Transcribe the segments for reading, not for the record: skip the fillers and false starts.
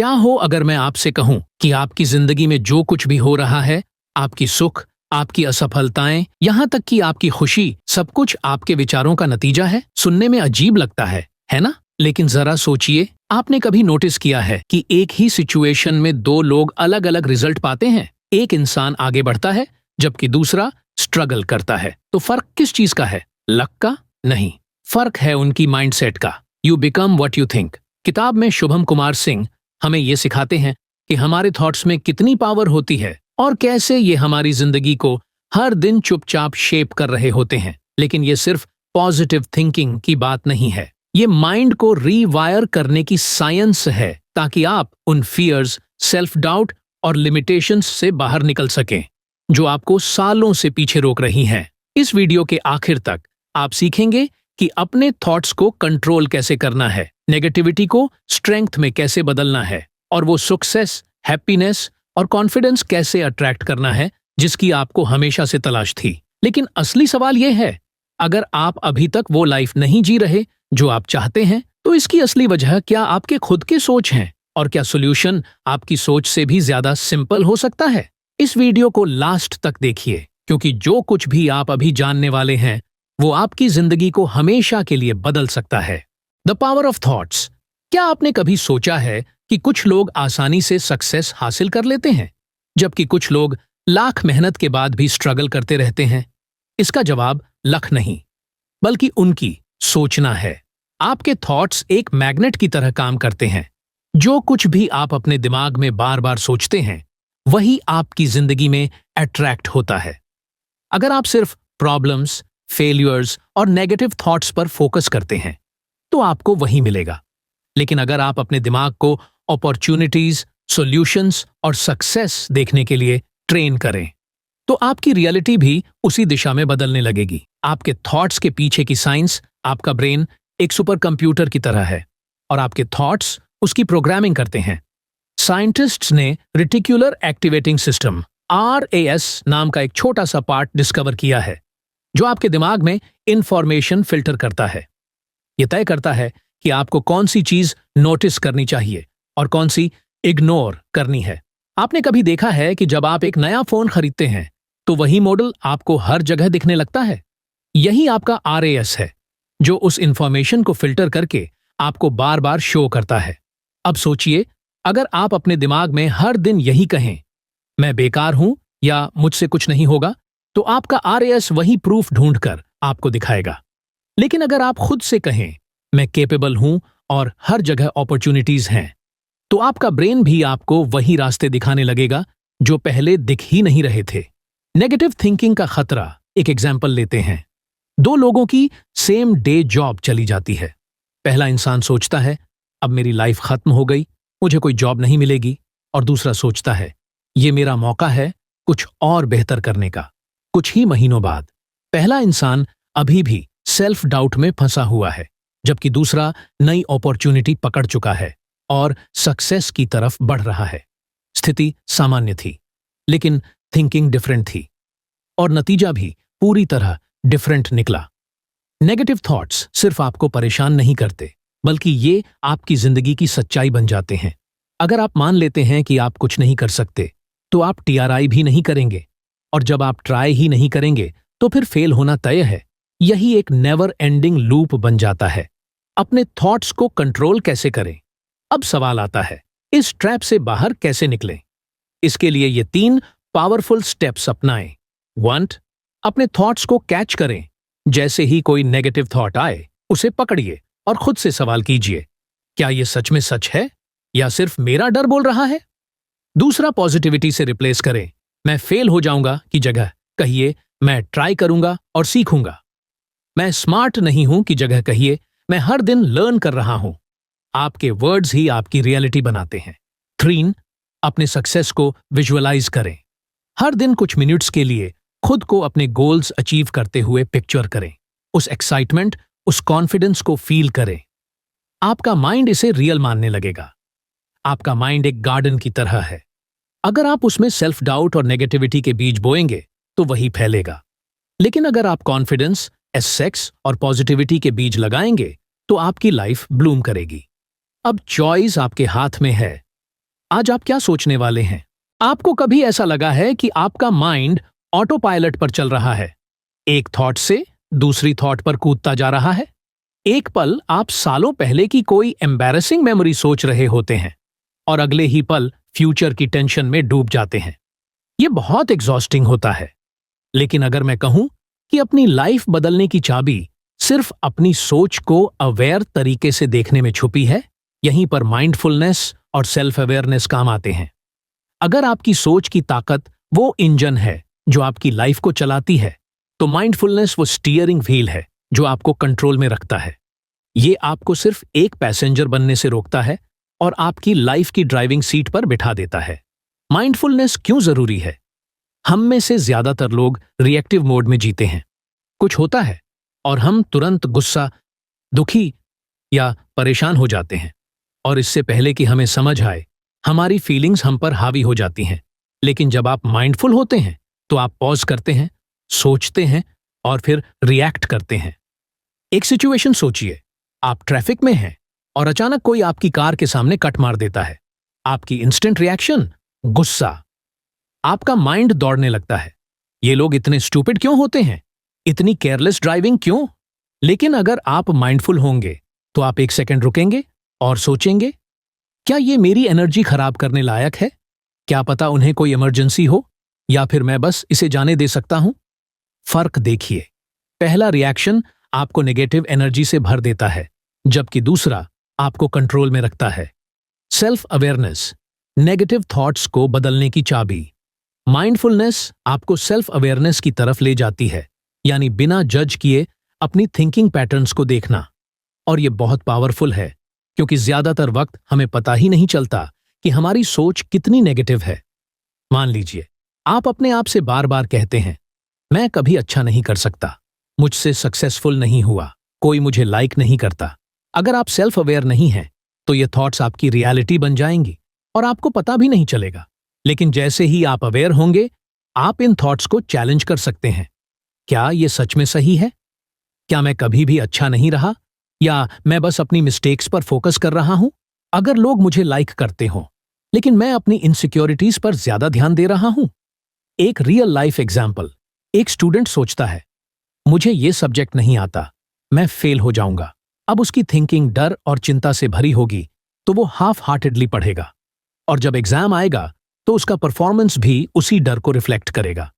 क्या हो अगर मैं आपसे कहूं कि आपकी जिंदगी में जो कुछ भी हो रहा है, आपकी सुख, आपकी असफलताएं, यहां तक कि आपकी खुशी, सब कुछ आपके विचारों का नतीजा है? सुनने में अजीब लगता है ना? लेकिन जरा सोचिए, आपने कभी नोटिस किया है कि एक ही सिचुएशन में दो लोग अलग अलग रिजल्ट पाते हैं? एक इंसान आगे बढ़ता है जबकि दूसरा स्ट्रगल करता है। तो फर्क किस चीज का है? लक का? नहीं, फर्क है उनकी माइंडसेट का। You become what you think. किताब में शुभम कुमार सिंह हमें ये सिखाते हैं कि हमारे थॉट्स में कितनी पावर होती है और कैसे ये हमारी जिंदगी को हर दिन चुपचाप शेप कर रहे होते हैं। लेकिन ये सिर्फ पॉजिटिव थिंकिंग की बात नहीं है, ये माइंड को रीवायर करने की साइंस है, ताकि आप उन फियर्स, सेल्फ डाउट और लिमिटेशंस से बाहर निकल सकें जो आपको सालों से पीछे रोक रही हैं। इस वीडियो के आखिर तक आप सीखेंगे कि अपने थॉट्स को कंट्रोल कैसे करना है, नेगेटिविटी को स्ट्रेंथ में कैसे बदलना है और वो सक्सेस, हैप्पीनेस और कॉन्फिडेंस कैसे अट्रैक्ट करना है जिसकी आपको हमेशा से तलाश थी। लेकिन असली सवाल यह है, अगर आप अभी तक वो लाइफ नहीं जी रहे जो आप चाहते हैं, तो इसकी असली वजह क्या आपके खुद के सोच हैं, और क्या सॉल्यूशन आपकी सोच से भी ज्यादा सिंपल हो सकता है? इस वीडियो को लास्ट तक देखिए, क्योंकि जो कुछ भी आप अभी जानने वाले हैं वो आपकी जिंदगी को हमेशा के लिए बदल सकता है। The power of thoughts. क्या आपने कभी सोचा है कि कुछ लोग आसानी से सक्सेस हासिल कर लेते हैं जबकि कुछ लोग लाख मेहनत के बाद भी स्ट्रगल करते रहते हैं? इसका जवाब लक नहीं, बल्कि उनकी सोचना है। आपके थॉट्स एक मैग्नेट की तरह काम करते हैं। जो कुछ भी आप अपने दिमाग में बार बार सोचते हैं वही आपकी जिंदगी में अट्रैक्ट होता है। अगर आप सिर्फ प्रॉब्लम्स, फेलियर्स और नेगेटिव थॉट्स पर फोकस करते हैं तो आपको वही मिलेगा। लेकिन अगर आप अपने दिमाग को अपॉर्चुनिटीज, सॉल्यूशंस और सक्सेस देखने के लिए ट्रेन करें तो आपकी रियलिटी भी उसी दिशा में बदलने लगेगी। आपके थॉट्स के पीछे की साइंस, आपका ब्रेन एक सुपर कंप्यूटर की तरह है और आपके थॉट्स उसकी प्रोग्रामिंग करते हैं। साइंटिस्ट्स ने रेटिकुलर एक्टिवेटिंग सिस्टम RAS नाम का एक छोटा सा पार्ट डिस्कवर किया है जो आपके दिमाग में इंफॉर्मेशन फिल्टर करता है। यह तय करता है कि आपको कौन सी चीज नोटिस करनी चाहिए और कौन सी इग्नोर करनी है। आपने कभी देखा है कि जब आप एक नया फोन खरीदते हैं तो वही मॉडल आपको हर जगह दिखने लगता है? यही आपका RAS है जो उस इंफॉर्मेशन को फिल्टर करके आपको बार बार शो करता है। अब सोचिए, अगर आप अपने दिमाग में हर दिन यही कहें, मैं बेकार हूं या मुझसे कुछ नहीं होगा, तो आपका RAS वही प्रूफ ढूंढकर आपको दिखाएगा। लेकिन अगर आप खुद से कहें, मैं कैपेबल हूं और हर जगह अपॉर्चुनिटीज हैं, तो आपका ब्रेन भी आपको वही रास्ते दिखाने लगेगा जो पहले दिख ही नहीं रहे थे। नेगेटिव थिंकिंग का खतरा। एक एग्जाम्पल लेते हैं। दो लोगों की सेम डे जॉब चली जाती है। पहला इंसान सोचता है, अब मेरी लाइफ खत्म हो गई, मुझे कोई जॉब नहीं मिलेगी। और दूसरा सोचता है, ये मेरा मौका है कुछ और बेहतर करने का। कुछ ही महीनों बाद पहला इंसान अभी भी सेल्फ डाउट में फंसा हुआ है, जबकि दूसरा नई अपॉर्चुनिटी पकड़ चुका है और सक्सेस की तरफ बढ़ रहा है। स्थिति सामान्य थी, लेकिन थिंकिंग डिफरेंट थी और नतीजा भी पूरी तरह डिफरेंट निकला। नेगेटिव थॉट्स सिर्फ आपको परेशान नहीं करते, बल्कि ये आपकी जिंदगी की सच्चाई बन जाते हैं। अगर आप मान लेते हैं कि आप कुछ नहीं कर सकते, तो आप TRI भी नहीं करेंगे, और जब आप ट्राई ही नहीं करेंगे तो फिर फेल होना तय है। यही एक नेवर एंडिंग लूप बन जाता है। अपने थॉट्स को कंट्रोल कैसे करें? अब सवाल आता है, इस ट्रैप से बाहर कैसे निकलें? इसके लिए ये 3 पावरफुल स्टेप्स अपनाएं। 1. अपने थॉट्स को कैच करें। जैसे ही कोई नेगेटिव थॉट आए, उसे पकड़िए और खुद से सवाल कीजिए, क्या यह सच में सच है या सिर्फ मेरा डर बोल रहा है? दूसरा, पॉजिटिविटी से रिप्लेस करें। मैं फेल हो जाऊंगा की जगह कहिए, मैं ट्राई करूंगा और सीखूंगा। मैं स्मार्ट नहीं हूं की जगह कहिए, मैं हर दिन लर्न कर रहा हूं। आपके वर्ड्स ही आपकी रियलिटी बनाते हैं। 3. अपने सक्सेस को विजुअलाइज करें। हर दिन कुछ मिनट्स के लिए खुद को अपने गोल्स अचीव करते हुए पिक्चर करें। उस एक्साइटमेंट, उस कॉन्फिडेंस को फील करें। आपका माइंड इसे रियल मानने लगेगा। आपका माइंड एक गार्डन की तरह है। अगर आप उसमें सेल्फ डाउट और नेगेटिविटी के बीज बोएंगे तो वही फैलेगा। लेकिन अगर आप कॉन्फिडेंस, एसेक्स और पॉजिटिविटी के बीज लगाएंगे तो आपकी लाइफ ब्लूम करेगी। अब चॉइस आपके हाथ में है। आज आप क्या सोचने वाले हैं? आपको कभी ऐसा लगा है कि आपका माइंड ऑटो पायलट पर चल रहा है, एक थॉट से दूसरी थॉट पर कूदता जा रहा है? एक पल आप सालों पहले की कोई एम्बैरेसिंग मेमोरी सोच रहे होते हैं और अगले ही पल फ्यूचर की टेंशन में डूब जाते हैं। ये बहुत एग्जॉस्टिंग होता है। लेकिन अगर मैं कहूं कि अपनी लाइफ बदलने की चाबी सिर्फ अपनी सोच को अवेयर तरीके से देखने में छुपी है, यहीं पर माइंडफुलनेस और सेल्फ अवेयरनेस काम आते हैं। अगर आपकी सोच की ताकत वो इंजन है जो आपकी लाइफ को चलाती है, तो माइंडफुलनेस वो स्टीयरिंग व्हील है जो आपको कंट्रोल में रखता है। ये आपको सिर्फ एक पैसेंजर बनने से रोकता है और आपकी लाइफ की ड्राइविंग सीट पर बिठा देता है। माइंडफुलनेस क्यों जरूरी है? हम में से ज्यादातर लोग रिएक्टिव मोड में जीते हैं। कुछ होता है और हम तुरंत गुस्सा, दुखी या परेशान हो जाते हैं, और इससे पहले कि हमें समझ आए हमारी फीलिंग्स हम पर हावी हो जाती हैं। लेकिन जब आप माइंडफुल होते हैं तो आप पॉज करते हैं, सोचते हैं और फिर रिएक्ट करते हैं। एक सिचुएशन सोचिए, आप ट्रैफिक में हैं और अचानक कोई आपकी कार के सामने कट मार देता है। आपकी इंस्टेंट रिएक्शन गुस्सा। आपका माइंड दौड़ने लगता है, ये लोग इतने स्टूपिड क्यों होते हैं, इतनी केयरलेस ड्राइविंग क्यों? लेकिन अगर आप माइंडफुल होंगे तो आप एक सेकंड रुकेंगे और सोचेंगे, क्या ये मेरी एनर्जी खराब करने लायक है? क्या पता उन्हें कोई इमरजेंसी हो, या फिर मैं बस इसे जाने दे सकता हूं? फर्क देखिए, पहला रिएक्शन आपको नेगेटिव एनर्जी से भर देता है, जबकि दूसरा आपको कंट्रोल में रखता है। सेल्फ अवेयरनेस नेगेटिव थॉट्स को बदलने की चाबी। माइंडफुलनेस आपको सेल्फ अवेयरनेस की तरफ ले जाती है, यानी बिना जज किए अपनी थिंकिंग पैटर्न्स को देखना। और यह बहुत पावरफुल है, क्योंकि ज्यादातर वक्त हमें पता ही नहीं चलता कि हमारी सोच कितनी नेगेटिव है। मान लीजिए आप अपने आप से बार बार कहते हैं, मैं कभी अच्छा नहीं कर सकता, मुझसे सक्सेसफुल नहीं हुआ, कोई मुझे लाइक नहीं करता। अगर आप सेल्फ अवेयर नहीं हैं तो ये थॉट्स आपकी रियलिटी बन जाएंगी और आपको पता भी नहीं चलेगा। लेकिन जैसे ही आप अवेयर होंगे, आप इन थॉट्स को चैलेंज कर सकते हैं। क्या ये सच में सही है? क्या मैं कभी भी अच्छा नहीं रहा, या मैं बस अपनी मिस्टेक्स पर फोकस कर रहा हूं? अगर लोग मुझे लाइक करते हों लेकिन मैं अपनी इनसिक्योरिटीज पर ज्यादा ध्यान दे रहा हूं। एक रियल लाइफ एग्जाम्पल, एक स्टूडेंट सोचता है, मुझे ये सब्जेक्ट नहीं आता, मैं फेल हो जाऊंगा। अब उसकी थिंकिंग डर और चिंता से भरी होगी, तो वो हाफ हार्टेडली पढ़ेगा, और जब एग्जाम आएगा तो उसका परफॉर्मेंस भी उसी डर को रिफ्लेक्ट करेगा।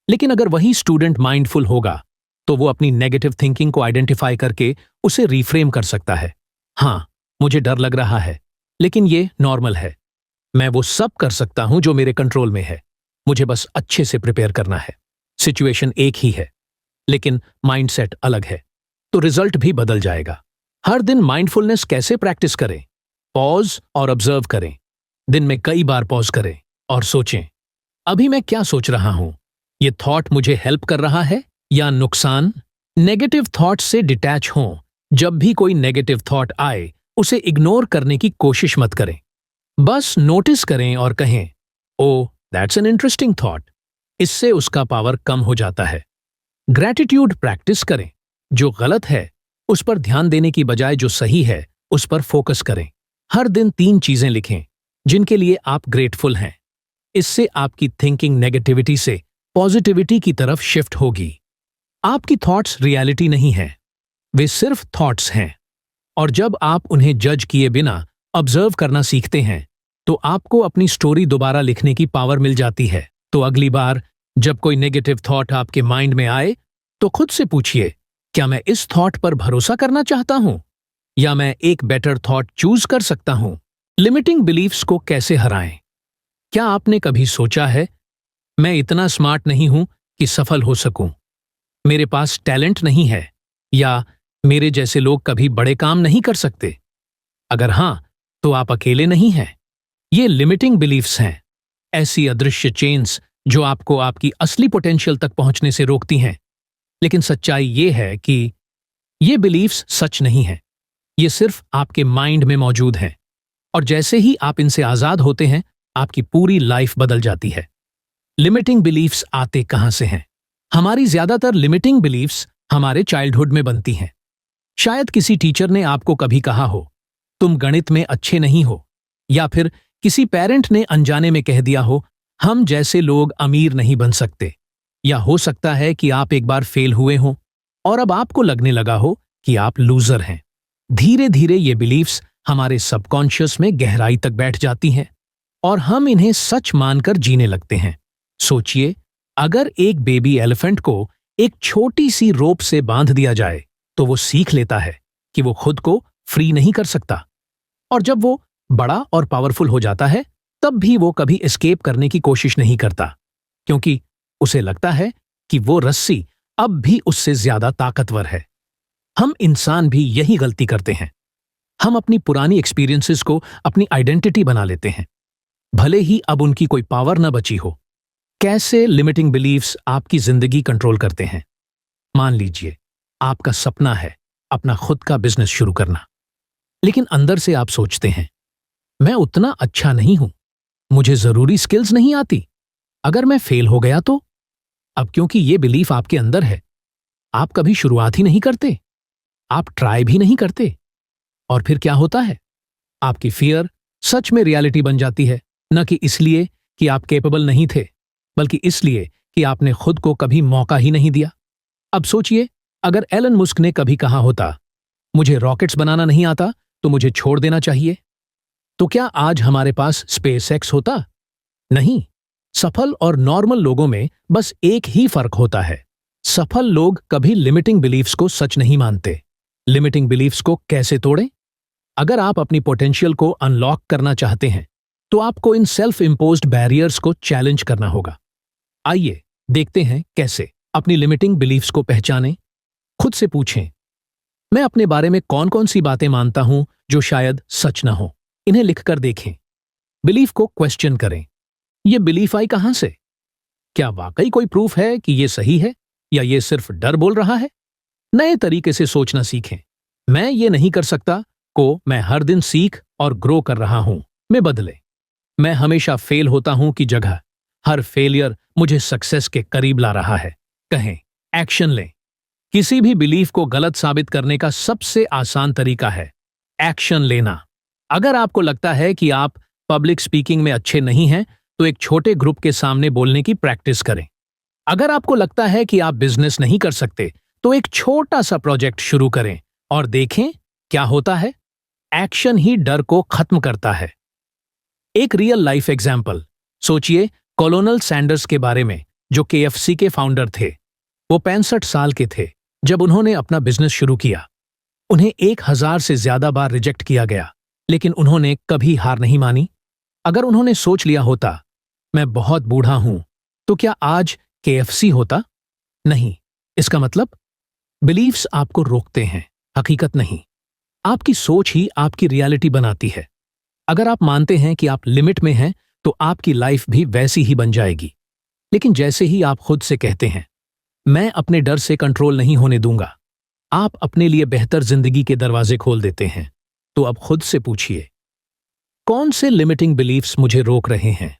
लेकिन अगर वही स्टूडेंट माइंडफुल होगा तो वो अपनी नेगेटिव थिंकिंग को आइडेंटिफाई करके उसे रिफ्रेम कर सकता है। हाँ, मुझे डर लग रहा है, लेकिन ये नॉर्मल है, मैं वो सब कर सकता हूं जो मेरे कंट्रोल में है, मुझे बस अच्छे से प्रिपेयर करना है। सिचुएशन एक ही है, लेकिन माइंडसेट अलग है, तो रिजल्ट भी बदल जाएगा। हर दिन माइंडफुलनेस कैसे प्रैक्टिस करें? पॉज और ऑब्जर्व करें। दिन में कई बार पॉज करें और सोचें, अभी मैं क्या सोच रहा हूं? ये थॉट मुझे हेल्प कर रहा है या नुकसान? नेगेटिव थॉट से डिटैच हों। जब भी कोई नेगेटिव थॉट आए, उसे इग्नोर करने की कोशिश मत करें। बस नोटिस करें और कहें, ओ दैट्स एन इंटरेस्टिंग थॉट। इससे उसका पावर कम हो जाता है। ग्रैटिट्यूड प्रैक्टिस करें। जो गलत है उस पर ध्यान देने की बजाय जो सही है उस पर फोकस करें। हर दिन 3 चीजें लिखें जिनके लिए आप ग्रेटफुल हैं। इससे आपकी थिंकिंग नेगेटिविटी से पॉजिटिविटी की तरफ शिफ्ट होगी। आपकी थॉट्स रियलिटी नहीं है, वे सिर्फ थॉट्स हैं। और जब आप उन्हें जज किए बिना ऑब्जर्व करना सीखते हैं, तो आपको अपनी स्टोरी दोबारा लिखने की पावर मिल जाती है। तो अगली बार जब कोई नेगेटिव थॉट आपके माइंड में आए, तो खुद से पूछिए, क्या मैं इस थॉट पर भरोसा करना चाहता हूं, या मैं एक बेटर थॉट चूज कर सकता हूं? लिमिटिंग बिलीफ्स को कैसे हराएं? क्या आपने कभी सोचा है, मैं इतना स्मार्ट नहीं हूं कि सफल हो सकूं, मेरे पास टैलेंट नहीं है, या मेरे जैसे लोग कभी बड़े काम नहीं कर सकते? अगर हां, तो आप अकेले नहीं हैं। ये लिमिटिंग बिलीफ्स हैं, ऐसी अदृश्य चेन्स जो आपको आपकी असली पोटेंशियल तक पहुंचने से रोकती हैं। लेकिन सच्चाई ये है कि ये बिलीफ्स सच नहीं हैं, ये सिर्फ आपके माइंड में मौजूद हैं, और जैसे ही आप इनसे आजाद होते हैं, आपकी पूरी लाइफ बदल जाती है। लिमिटिंग बिलीफ्स आते कहां से हैं? हमारी ज्यादातर लिमिटिंग बिलीफ्स हमारे चाइल्डहुड में बनती हैं। शायद किसी टीचर ने आपको कभी कहा हो, तुम गणित में अच्छे नहीं हो, या फिर किसी पेरेंट ने अनजाने में कह दिया हो, हम जैसे लोग अमीर नहीं बन सकते। या हो सकता है कि आप एक बार फेल हुए हो और अब आपको लगने लगा हो कि आप लूजर हैं। धीरे धीरे ये बिलीफ्स हमारे सबकॉन्शियस में गहराई तक बैठ जाती हैं और हम इन्हें सच मानकर जीने लगते हैं। सोचिए, अगर एक बेबी एलिफेंट को एक छोटी सी रोप से बांध दिया जाए तो वो सीख लेता है कि वो खुद को फ्री नहीं कर सकता, और जब वो बड़ा और पावरफुल हो जाता है तब भी वो कभी एस्केप करने की कोशिश नहीं करता, क्योंकि उसे लगता है कि वो रस्सी अब भी उससे ज्यादा ताकतवर है। हम इंसान भी यही गलती करते हैं। हम अपनी पुरानी एक्सपीरियंसेस को अपनी आइडेंटिटी बना लेते हैं, भले ही अब उनकी कोई पावर न बची हो। कैसे लिमिटिंग बिलीफ्स आपकी जिंदगी कंट्रोल करते हैं? मान लीजिए आपका सपना है अपना खुद का बिजनेस शुरू करना, लेकिन अंदर से आप सोचते हैं, मैं उतना अच्छा नहीं हूं, मुझे जरूरी स्किल्स नहीं आती, अगर मैं फेल हो गया तो? अब क्योंकि ये बिलीफ आपके अंदर है, आप कभी शुरुआत ही नहीं करते, आप ट्राई भी नहीं करते। और फिर क्या होता है? आपकी फियर सच में रियलिटी बन जाती है, न कि इसलिए कि आप कैपेबल नहीं थे, बल्कि इसलिए कि आपने खुद को कभी मौका ही नहीं दिया। अब सोचिए, अगर एलन मुस्क ने कभी कहा होता, मुझे रॉकेट्स बनाना नहीं आता तो मुझे छोड़ देना चाहिए, तो क्या आज हमारे पास स्पेस एक्स होता? नहीं। सफल और नॉर्मल लोगों में बस एक ही फर्क होता है, सफल लोग कभी लिमिटिंग बिलीफ्स को सच नहीं मानते। लिमिटिंग बिलीफ्स को कैसे तोड़ें? अगर आप अपनी पोटेंशियल को अनलॉक करना चाहते हैं तो आपको इन सेल्फ इम्पोज्ड बैरियर्स को चैलेंज करना होगा। आइए देखते हैं कैसे। अपनी लिमिटिंग बिलीफ्स को पहचानें। खुद से पूछें, मैं अपने बारे में कौन कौन सी बातें मानता हूं जो शायद सच ना हो। इन्हें लिखकर देखें। बिलीफ को क्वेश्चन करें, ये बिलीफ आई कहां से? क्या वाकई कोई प्रूफ है कि ये सही है, या ये सिर्फ डर बोल रहा है? नए तरीके से सोचना सीखें। मैं ये नहीं कर सकता को मैं हर दिन सीख और ग्रो कर रहा हूं में बदले। मैं हमेशा फेल होता हूं की जगह हर फेलियर मुझे सक्सेस के करीब ला रहा है कहें। एक्शन लें। किसी भी बिलीफ को गलत साबित करने का सबसे आसान तरीका है एक्शन लेना। अगर आपको लगता है कि आप पब्लिक स्पीकिंग में अच्छे नहीं हैं, तो एक छोटे ग्रुप के सामने बोलने की प्रैक्टिस करें। अगर आपको लगता है कि आप बिजनेस नहीं कर सकते, तो एक छोटा सा प्रोजेक्ट शुरू करें और देखें क्या होता है। एक्शन ही डर को खत्म करता है। एक रियल लाइफ एग्जाम्पल सोचिए, कॉलोनल सैंडर्स के बारे में, जो KFC के फाउंडर थे। वो 65 साल के थे जब उन्होंने अपना बिजनेस शुरू किया। उन्हें 1000 से ज्यादा बार रिजेक्ट किया गया, लेकिन उन्होंने कभी हार नहीं मानी। अगर उन्होंने सोच लिया होता, मैं बहुत बूढ़ा हूं, तो क्या आज KFC होता? नहीं। इसका मतलब बिलीफ्स आपको रोकते हैं, हकीकत नहीं। आपकी सोच ही आपकी रियलिटी बनाती है। अगर आप मानते हैं कि आप लिमिट में हैं, तो आपकी लाइफ भी वैसी ही बन जाएगी। लेकिन जैसे ही आप खुद से कहते हैं, मैं अपने डर से कंट्रोल नहीं होने दूंगा, आप अपने लिए बेहतर जिंदगी के दरवाजे खोल देते हैं। तो अब खुद से पूछिए, कौन से लिमिटिंग बिलीफ्स मुझे रोक रहे हैं,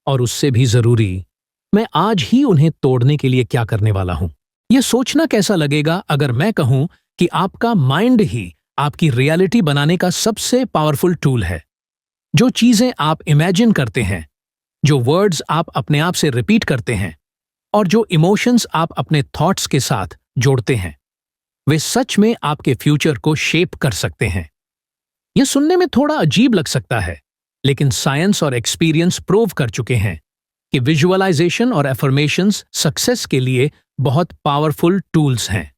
और उससे भी जरूरी, मैं आज ही उन्हें तोड़ने के लिए क्या करने वाला हूं। यह सोचना कैसा लगेगा अगर मैं कहूं कि आपका माइंड ही आपकी रियलिटी बनाने का सबसे पावरफुल टूल है। जो चीजें आप इमेजिन करते हैं, जो वर्ड्स आप अपने आप से रिपीट करते हैं, और जो इमोशंस आप अपने थॉट्स के साथ जोड़ते हैं, वे सच में आपके फ्यूचर को शेप कर सकते हैं। यह सुनने में थोड़ा अजीब लग सकता है, लेकिन साइंस और एक्सपीरियंस प्रूव कर चुके हैं कि विजुअलाइजेशन और एफर्मेशंस सक्सेस के लिए बहुत पावरफुल टूल्स हैं।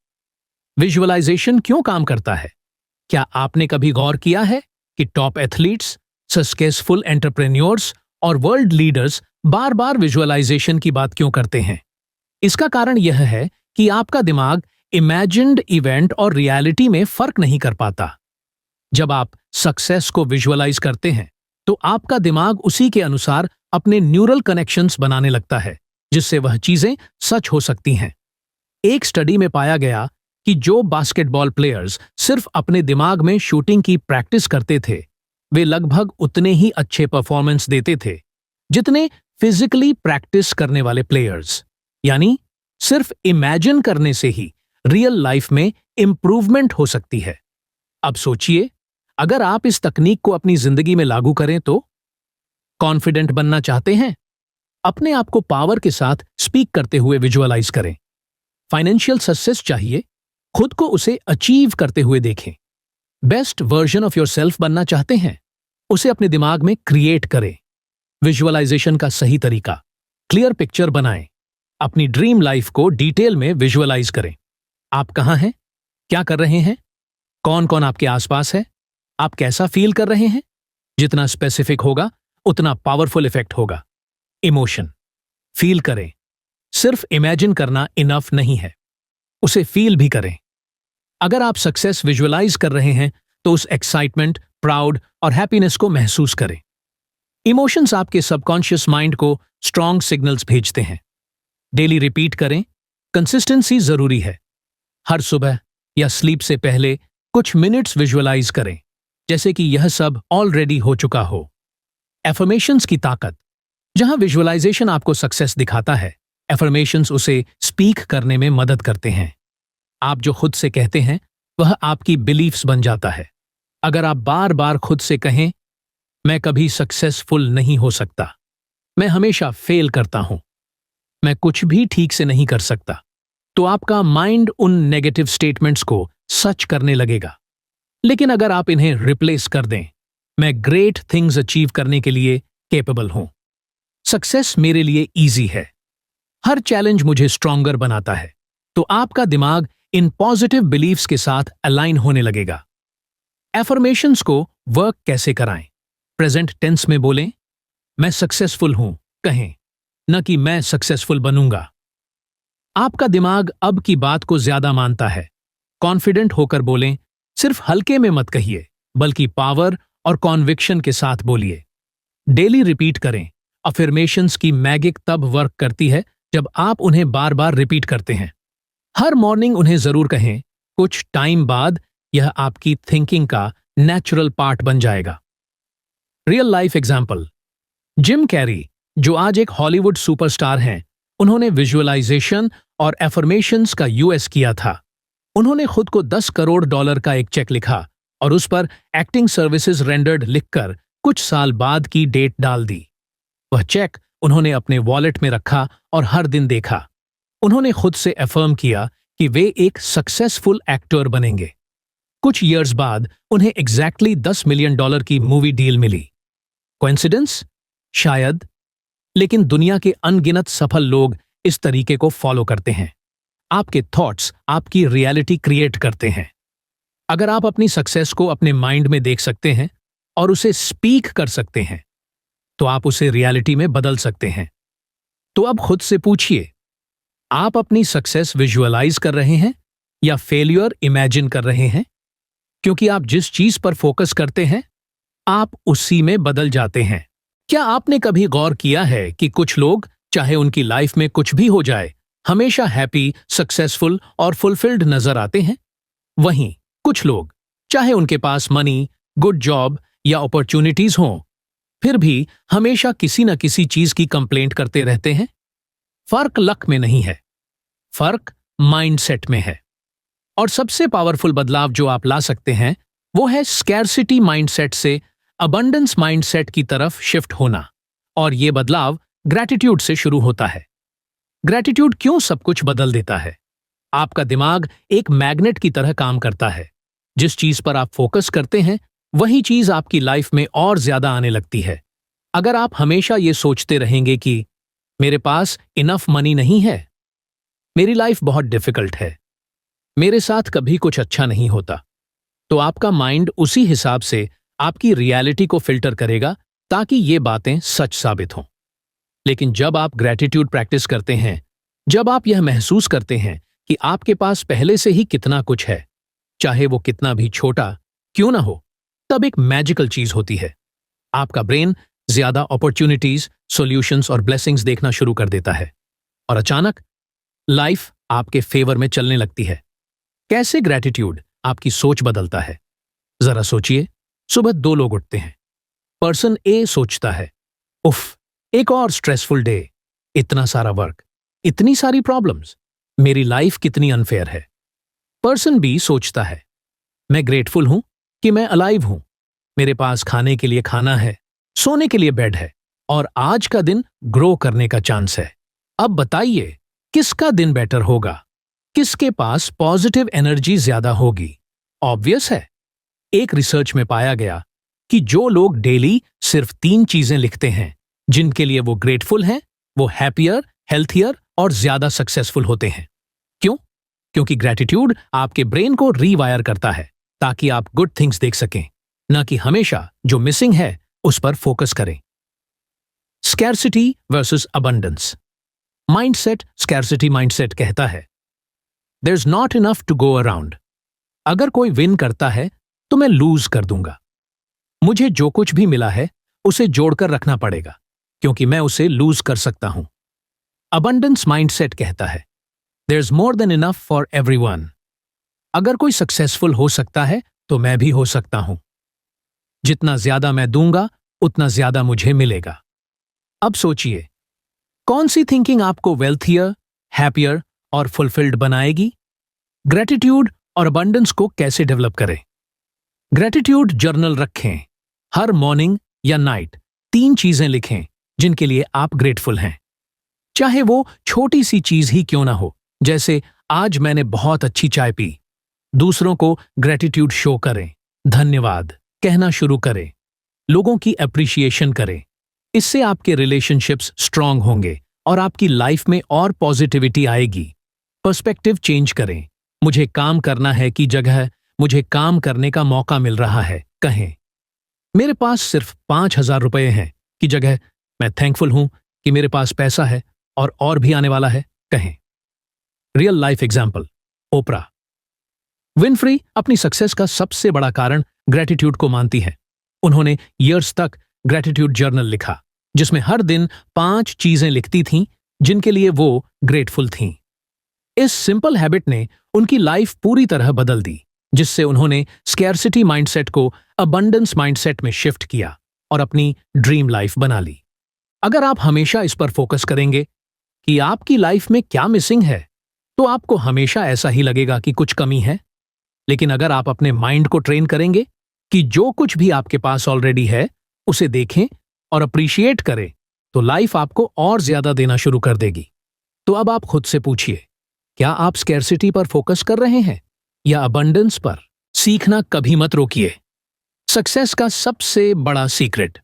विजुअलाइजेशन क्यों काम करता है? क्या आपने कभी गौर किया है कि टॉप एथलीट्स, सक्सेसफुल एंटरप्रेन्योर्स और वर्ल्ड लीडर्स बार बार विजुअलाइजेशन की बात क्यों करते हैं? इसका कारण यह है कि आपका दिमाग इमेजिन्ड इवेंट और रियलिटी में फर्क नहीं कर पाता। जब आप सक्सेस को विजुअलाइज करते हैं, तो आपका दिमाग उसी के अनुसार अपने न्यूरल कनेक्शंस बनाने लगता है, जिससे वह चीजें सच हो सकती हैं। एक स्टडी में पाया गया कि जो बास्केटबॉल प्लेयर्स सिर्फ अपने दिमाग में शूटिंग की प्रैक्टिस करते थे, वे लगभग उतने ही अच्छे परफॉर्मेंस देते थे जितने फिजिकली प्रैक्टिस करने वाले प्लेयर्स। यानी सिर्फ इमेजिन करने से ही रियल लाइफ में इंप्रूवमेंट हो सकती है। अब सोचिए, अगर आप इस तकनीक को अपनी जिंदगी में लागू करें तो कॉन्फिडेंट बनना चाहते हैं? अपने आप को पावर के साथ स्पीक करते हुए विजुअलाइज करें। फाइनेंशियल सक्सेस चाहिए? खुद को उसे अचीव करते हुए देखें। बेस्ट वर्जन ऑफ योरसेल्फ बनना चाहते हैं? उसे अपने दिमाग में क्रिएट करें। विजुअलाइजेशन का सही तरीका, क्लियर पिक्चर बनाएं। अपनी ड्रीम लाइफ को डिटेल में विजुअलाइज करें। आप कहां हैं, क्या कर रहे हैं, कौन कौन आपके आसपास है, आप कैसा फील कर रहे हैं। जितना स्पेसिफिक होगा उतना पावरफुल इफेक्ट होगा। इमोशन, फील करें। सिर्फ इमेजिन करना इनफ नहीं है, उसे फील भी करें। अगर आप सक्सेस विजुअलाइज कर रहे हैं तो उस एक्साइटमेंट, प्राउड और हैप्पीनेस को महसूस करें। इमोशंस आपके सबकॉन्शियस माइंड को स्ट्रॉन्ग सिग्नल्स भेजते हैं। डेली रिपीट करें। कंसिस्टेंसी जरूरी है। हर सुबह या स्लीप से पहले कुछ मिनट्स विजुअलाइज करें, जैसे कि यह सब ऑलरेडी हो चुका हो। एफर्मेशंस की ताकत, जहां विजुअलाइजेशन आपको सक्सेस दिखाता है, एफर्मेशंस उसे स्पीक करने में मदद करते हैं। आप जो खुद से कहते हैं वह आपकी बिलीफ्स बन जाता है। अगर आप बार बार खुद से कहें, मैं कभी सक्सेसफुल नहीं हो सकता, मैं हमेशा फेल करता हूं, मैं कुछ भी ठीक से नहीं कर सकता, तो आपका माइंड उन नेगेटिव स्टेटमेंट्स को सच करने लगेगा। लेकिन अगर आप इन्हें रिप्लेस कर दें, मैं ग्रेट थिंग्स अचीव करने के लिए कैपेबल हूं, सक्सेस मेरे लिए इजी है, हर चैलेंज मुझे स्ट्रॉन्गर बनाता है, तो आपका दिमाग इन पॉजिटिव बिलीफ्स के साथ अलाइन होने लगेगा। एफर्मेशंस को वर्क कैसे कराएं? प्रेजेंट टेंस में बोलें, मैं सक्सेसफुल हूं कहें, न कि मैं सक्सेसफुल बनूंगा। आपका दिमाग अब की बात को ज्यादा मानता है। कॉन्फिडेंट होकर बोलें, सिर्फ हल्के में मत कहिए, बल्कि पावर और कॉन्विक्शन के साथ बोलिए। डेली रिपीट करें। अफर्मेशंस की मैजिक तब वर्क करती है जब आप उन्हें बार बार रिपीट करते हैं। हर मॉर्निंग उन्हें जरूर कहें। कुछ टाइम बाद यह आपकी थिंकिंग का नेचुरल पार्ट बन जाएगा। Real life example, Jim Carrey, जो आज एक हॉलीवुड सुपरस्टार हैं, उन्होंने विजुअलाइजेशन और एफर्मेशंस का यूएस किया था। उन्होंने खुद को $10 करोड़ का एक चेक लिखा और उस पर एक्टिंग सर्विसेज रेंडर्ड लिखकर कुछ साल बाद की डेट डाल दी। वह चेक उन्होंने अपने वॉलेट में रखा और हर दिन देखा। उन्होंने खुद से अफर्म किया कि वे एक सक्सेसफुल एक्टर बनेंगे। कुछ ईयर्स बाद उन्हें एग्जैक्टली $10 मिलियन की मूवी डील मिली। कोइंसिडेंस? शायद, लेकिन दुनिया के अनगिनत सफल लोग इस तरीके को फॉलो करते हैं। आपके थॉट्स आपकी रियलिटी क्रिएट करते हैं। अगर आप अपनी सक्सेस को अपने माइंड में देख सकते हैं और उसे स्पीक कर सकते हैं, तो आप उसे रियलिटी में बदल सकते हैं। तो अब खुद से पूछिए, आप अपनी सक्सेस विजुअलाइज कर रहे हैं या फेलियर इमेजिन कर रहे हैं? क्योंकि आप जिस चीज पर फोकस करते हैं, आप उसी में बदल जाते हैं। क्या आपने कभी गौर किया है कि कुछ लोग, चाहे उनकी लाइफ में कुछ भी हो जाए, हमेशा हैप्पी, सक्सेसफुल और फुलफिल्ड नजर आते हैं? वहीं कुछ लोग, चाहे उनके पास मनी, गुड जॉब या अपॉर्चुनिटीज हों, फिर भी हमेशा किसी न किसी चीज की कंप्लेंट करते रहते हैं। फर्क लक में नहीं है, फर्क माइंडसेट में है। और सबसे पावरफुल बदलाव जो आप ला सकते हैं वो है स्कैर्सिटी माइंडसेट से अबंडेंस माइंडसेट की तरफ शिफ्ट होना। और ये बदलाव ग्रैटिट्यूड से शुरू होता है। ग्रैटिट्यूड क्यों सब कुछ बदल देता है? आपका दिमाग एक मैग्नेट की तरह काम करता है। जिस चीज पर आप फोकस करते हैं, वही चीज आपकी लाइफ में और ज्यादा आने लगती है। अगर आप हमेशा ये सोचते रहेंगे कि मेरे पास इनफ मनी नहीं है, मेरी लाइफ बहुत डिफिकल्ट है, मेरे साथ कभी कुछ अच्छा नहीं होता, तो आपका माइंड उसी हिसाब से आपकी रियलिटी को फिल्टर करेगा ताकि ये बातें सच साबित हों। लेकिन जब आप ग्रैटिट्यूड प्रैक्टिस करते हैं, जब आप यह महसूस करते हैं कि आपके पास पहले से ही कितना कुछ है, चाहे वो कितना भी छोटा क्यों ना हो, तब एक मैजिकल चीज होती है। आपका ब्रेन ज्यादा अपॉर्चुनिटीज, सॉल्यूशंस और ब्लेसिंग्स देखना शुरू कर देता है और अचानक लाइफ आपके फेवर में चलने लगती है। कैसे ग्रैटिट्यूड आपकी सोच बदलता है? जरा सोचिए। सुबह 2 लोग उठते हैं। पर्सन ए सोचता है, उफ, एक और स्ट्रेसफुल डे, इतना सारा वर्क, इतनी सारी प्रॉब्लम्स, मेरी लाइफ कितनी अनफेयर है। पर्सन बी सोचता है, मैं ग्रेटफुल हूं कि मैं अलाइव हूं, मेरे पास खाने के लिए खाना है, सोने के लिए बेड है, और आज का दिन ग्रो करने का चांस है। अब बताइए, किसका दिन बेटर होगा? किसके पास पॉजिटिव एनर्जी ज्यादा होगी? ऑब्वियस है, एक रिसर्च में पाया गया कि जो लोग डेली सिर्फ 3 चीजें लिखते हैं जिनके लिए वो ग्रेटफुल हैं, वो हैप्पियर, हेल्थियर और ज्यादा सक्सेसफुल होते हैं। क्यों? क्योंकि ग्रेटिट्यूड आपके ब्रेन को रीवायर करता है ताकि आप गुड थिंग्स देख सकें, न कि हमेशा जो मिसिंग है उस पर फोकस करें। Scarcity versus abundance mindset. Scarcity mindset कहता है, there is not enough to go around. अगर कोई विन करता है तो मैं लूज कर दूंगा। मुझे जो कुछ भी मिला है उसे जोड़कर रखना पड़ेगा क्योंकि मैं उसे लूज कर सकता हूं। अबंडेंस माइंडसेट कहता है, there is more than enough for everyone. अगर कोई सक्सेसफुल हो सकता है तो मैं भी हो सकता हूं। जितना ज्यादा मैं दूंगा उतना ज्यादा मुझे मिलेगा। अब सोचिए, कौन सी थिंकिंग आपको वेल्थियर, हैप्पियर और फुलफिल्ड बनाएगी? ग्रेटिट्यूड और अबंडेंस को कैसे डेवलप करें? ग्रेटिट्यूड जर्नल रखें। हर मॉर्निंग या नाइट 3 चीजें लिखें जिनके लिए आप ग्रेटफुल हैं। चाहे वो छोटी सी चीज ही क्यों ना हो, जैसे आज मैंने बहुत अच्छी चाय पी। दूसरों को ग्रेटिट्यूड शो करें, धन्यवाद कहना शुरू करें, लोगों की अप्रिशिएशन करें। इससे आपके रिलेशनशिप्स स्ट्रांग होंगे और आपकी लाइफ में और पॉजिटिविटी आएगी। पर्सपेक्टिव चेंज करें। मुझे काम करना है की जगह मुझे काम करने का मौका मिल रहा है कहें। मेरे पास सिर्फ 5,000 रुपए हैं की जगह मैं थैंकफुल हूं कि मेरे पास पैसा है और भी आने वाला है कहें। रियल लाइफ एग्जाम्पल, ओपरा विनफ्री अपनी सक्सेस का सबसे बड़ा कारण ग्रेटिट्यूड को मानती है। उन्होंने ईयर्स तक ग्रेटिट्यूड जर्नल लिखा जिसमें हर दिन 5 चीजें लिखती थीं जिनके लिए वो ग्रेटफुल थीं। इस सिंपल हैबिट ने उनकी लाइफ पूरी तरह बदल दी, जिससे उन्होंने स्कैर्सिटी माइंडसेट को अबंडेंस माइंडसेट में शिफ्ट किया और अपनी ड्रीम लाइफ बना ली। अगर आप हमेशा इस पर फोकस करेंगे कि आपकी लाइफ में क्या मिसिंग है, तो आपको हमेशा ऐसा ही लगेगा कि कुछ कमी है। लेकिन अगर आप अपने माइंड को ट्रेन करेंगे कि जो कुछ भी आपके पास ऑलरेडी है उसे देखें और अप्रिशिएट करें, तो लाइफ आपको और ज्यादा देना शुरू कर देगी। तो अब आप खुद से पूछिए, क्या आप स्कैर्सिटी पर फोकस कर रहे हैं या अबंडेंस पर? सीखना कभी मत रोकिए। सक्सेस का सबसे बड़ा सीक्रेट।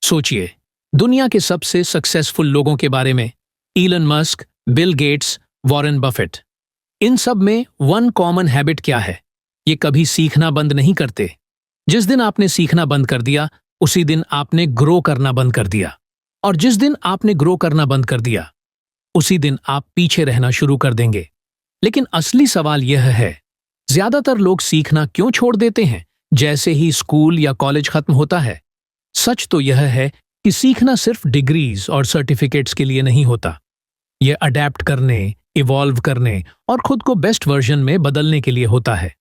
सोचिए, दुनिया के सबसे सक्सेसफुल लोगों के बारे में, Elon Musk, Bill Gates, Warren Buffett. इन सब में वन कॉमन हैबिट क्या है? ये कभी सीखना बंद नहीं करते। जिस दिन आपने सीखना बंद कर दिया उसी दिन आपने ग्रो करना बंद कर दिया, और जिस दिन आपने ग्रो करना बंद कर दिया उसी दिन आप पीछे रहना शुरू कर देंगे। लेकिन असली सवाल यह है, ज्यादातर लोग सीखना क्यों छोड़ देते हैं जैसे ही स्कूल या कॉलेज खत्म होता है? सच तो यह है कि सीखना सिर्फ डिग्रीज और सर्टिफिकेट्स के लिए नहीं होता। यह अडेप्ट करने, इवॉल्व करने और खुद को बेस्ट वर्जन में बदलने के लिए होता है।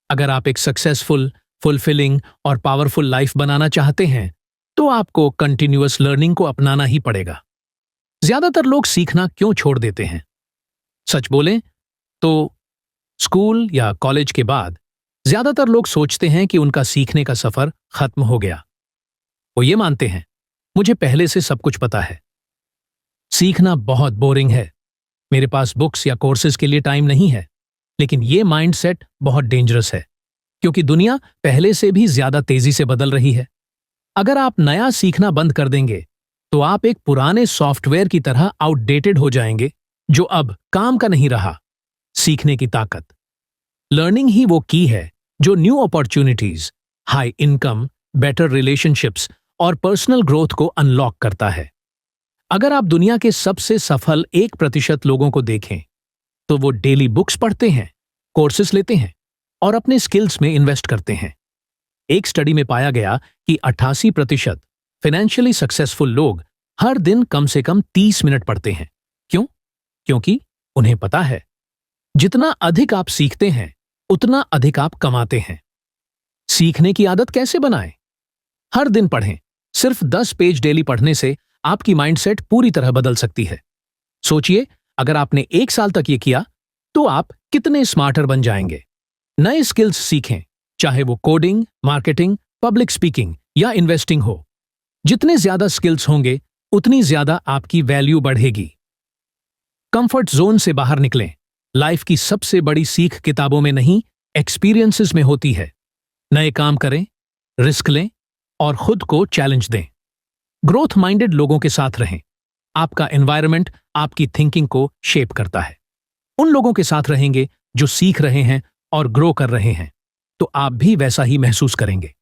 अगर आप एक सक्सेसफुल, फुलफिलिंग और पावरफुल लाइफ बनाना चाहते हैं तो आपको कंटिन्यूअस लर्निंग को अपनाना ही पड़ेगा। ज्यादातर लोग सीखना क्यों छोड़ देते हैं? सच बोलें तो स्कूल या कॉलेज के बाद ज्यादातर लोग सोचते हैं कि उनका सीखने का सफर खत्म हो गया। वो ये मानते हैं, मुझे पहले से सब कुछ पता है। सीखना बहुत बोरिंग है, मेरे पास बुक्स या कोर्सेज के लिए टाइम नहीं है। लेकिन ये माइंडसेट बहुत डेंजरस है क्योंकि दुनिया पहले से भी ज्यादा तेजी से बदल रही है। अगर आप नया सीखना बंद कर देंगे तो आप एक पुराने सॉफ्टवेयर की तरह आउटडेटेड हो जाएंगे जो अब काम का नहीं रहा। सीखने की ताकत, लर्निंग ही वो की है जो new opportunities, high income, better relationships और पर्सनल ग्रोथ को अनलॉक करता है। अगर आप दुनिया के सबसे सफल 1% लोगों को देखें तो वो डेली बुक्स पढ़ते हैं, कोर्सेस लेते हैं और अपने स्किल्स में इन्वेस्ट करते हैं। एक स्टडी में पाया गया कि 88% फाइनेंशियली सक्सेसफुल लोग हर दिन कम से कम 30 मिनट पढ़ते हैं। क्यों? क्योंकि उन्हें पता है, जितना अधिक आप सीखते हैं उतना अधिक आप कमाते हैं। सीखने की आदत कैसे बनाएं? हर दिन पढ़ें। सिर्फ 10 पेज डेली पढ़ने से आपकी माइंडसेट पूरी तरह बदल सकती है। सोचिए, अगर आपने 1 साल तक ये किया तो आप कितने स्मार्टर बन जाएंगे। नए स्किल्स सीखें, चाहे वो कोडिंग, मार्केटिंग, पब्लिक स्पीकिंग या इन्वेस्टिंग हो। जितने ज्यादा स्किल्स होंगे उतनी ज्यादा आपकी वैल्यू बढ़ेगी। कंफर्ट जोन से बाहर निकलें। लाइफ की सबसे बड़ी सीख किताबों में नहीं, एक्सपीरियंसेस में होती है। नए काम करें, रिस्क लें और खुद को चैलेंज दें। ग्रोथ माइंडेड लोगों के साथ रहें। आपका एनवायरनमेंट आपकी थिंकिंग को शेप करता है। उन लोगों के साथ रहेंगे जो सीख रहे हैं और ग्रो कर रहे हैं, तो आप भी वैसा ही महसूस करेंगे।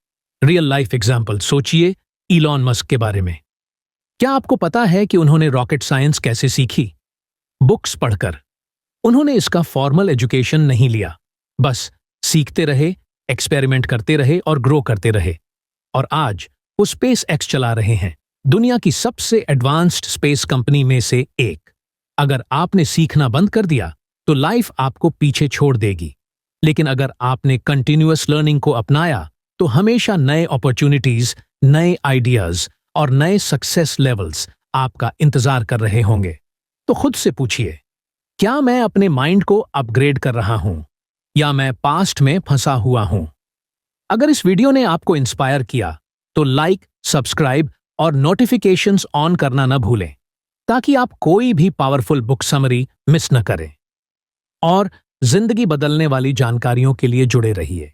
रियल लाइफ एग्जाम्पल सोचिए इलॉन मस्क के बारे में। क्या आपको पता है कि उन्होंने रॉकेट साइंस कैसे सीखी? बुक्स पढ़कर। उन्होंने इसका फॉर्मल एजुकेशन नहीं लिया, बस सीखते रहे, एक्सपेरिमेंट करते रहे और ग्रो करते रहे। और आज वो स्पेस एक्स चला रहे हैं, दुनिया की सबसे एडवांस्ड स्पेस कंपनी में से एक। अगर आपने सीखना बंद कर दिया तो लाइफ आपको पीछे छोड़ देगी, लेकिन अगर आपने कंटिन्यूअस लर्निंग को अपनाया तो हमेशा नए अपॉर्चुनिटीज, नए आइडियाज और नए सक्सेस लेवल्स आपका इंतजार कर रहे होंगे। तो खुद से पूछिए, क्या मैं अपने माइंड को अपग्रेड कर रहा हूं या मैं पास्ट में फंसा हुआ हूं? अगर इस वीडियो ने आपको इंस्पायर किया तो लाइक, सब्सक्राइब और नोटिफिकेशंस ऑन करना न भूलें, ताकि आप कोई भी पावरफुल बुक समरी मिस न करें। और जिंदगी बदलने वाली जानकारियों के लिए जुड़े रहिए।